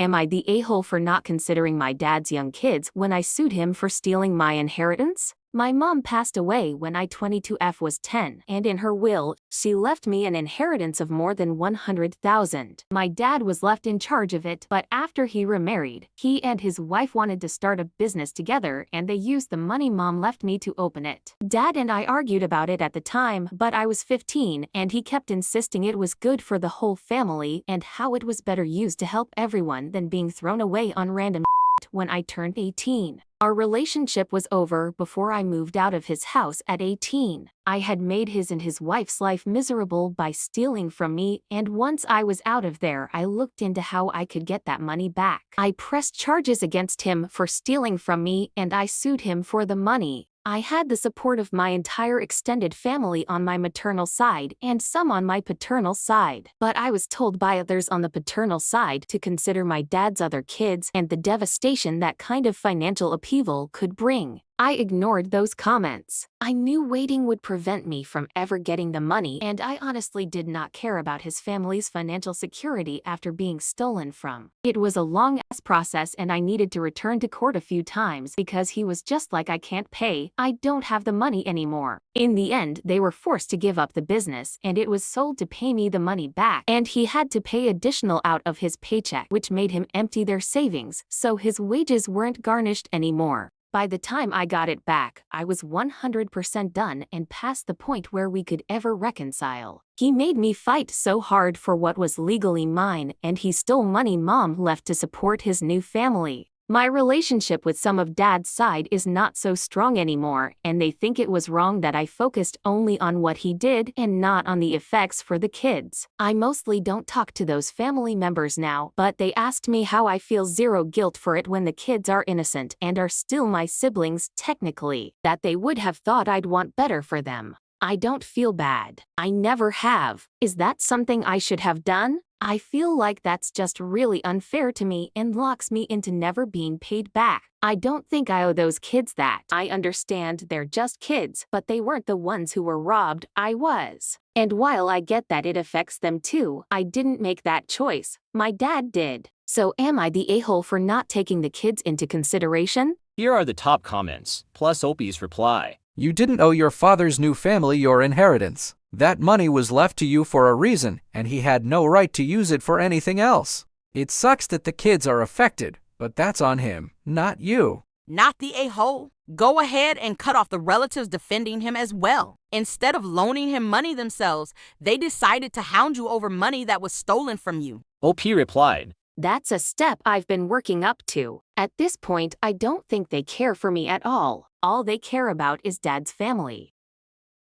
Am I the a-hole for not considering my dad's young kids when I sued him for stealing my inheritance? My mom passed away when I 22F was 10, and in her will, she left me an inheritance of more than 100,000. My dad was left in charge of it, but after he remarried, he and his wife wanted to start a business together and they used the money mom left me to open it. Dad and I argued about it at the time, but I was 15 and he kept insisting it was good for the whole family and how it was better used to help everyone than being thrown away on random when I turned 18. Our relationship was over before I moved out of his house at 18. I had made his and his wife's life miserable by stealing from me, and once I was out of there, I looked into how I could get that money back. I pressed charges against him for stealing from me, and I sued him for the money. I had the support of my entire extended family on my maternal side and some on my paternal side. But I was told by others on the paternal side to consider my dad's other kids and the devastation that kind of financial upheaval could bring. I ignored those comments. I knew waiting would prevent me from ever getting the money, and I honestly did not care about his family's financial security after being stolen from. It was a long-ass process and I needed to return to court a few times because he was just like, I can't pay, I don't have the money anymore. In the end, they were forced to give up the business and it was sold to pay me the money back, and he had to pay additional out of his paycheck, which made him empty their savings, so his wages weren't garnished anymore. By the time I got it back, I was 100% done and past the point where we could ever reconcile. He made me fight so hard for what was legally mine, and he stole money mom left to support his new family. My relationship with some of dad's side is not so strong anymore, and they think it was wrong that I focused only on what he did and not on the effects for the kids. I mostly don't talk to those family members now, but they asked me how I feel. Zero guilt for it when the kids are innocent and are still my siblings technically, that they would have thought I'd want better for them. I don't feel bad. I never have. Is that something I should have done? I feel like that's just really unfair to me and locks me into never being paid back. I don't think I owe those kids that. I understand they're just kids, but they weren't the ones who were robbed, I was. And while I get that it affects them too, I didn't make that choice. My dad did. So am I the a-hole for not taking the kids into consideration? Here are the top comments, plus Opie's reply. You didn't owe your father's new family your inheritance. That money was left to you for a reason, and he had no right to use it for anything else. It sucks that the kids are affected, but that's on him, not you. Not the a-hole. Go ahead and cut off the relatives defending him as well. Instead of loaning him money themselves, they decided to hound you over money that was stolen from you. OP replied, That's a step I've been working up to. At this point, I don't think they care for me at all. All they care about is dad's family.